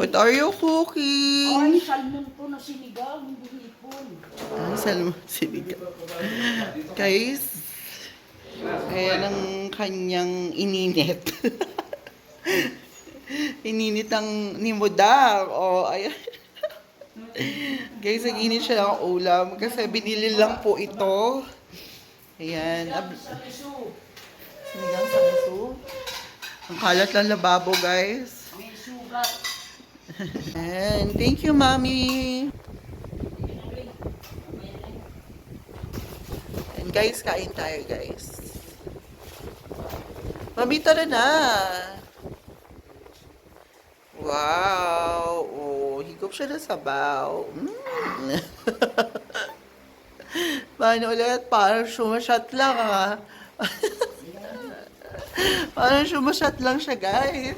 What are you Ay, cooking? salmon po na sinigang, hindi hipon. Ay, salmon sinigang. Guys, ayan ang kanyang ininit. Ininit ang nimudang. O, ayan. Guys, nag-init siya ng ulam kasi binili lang po ito. Ayan. Sa piso, Sinigang sa miso. Ang kalat ng lababo, guys. may sugat. And thank you, Mommy. And guys, kain tayo, guys. Mami, tara na. Wow. Oh, higop siya na sabaw. Mm. Paano ulit? Parang sumasyat lang, ha? Parang sumasyat lang siya, guys.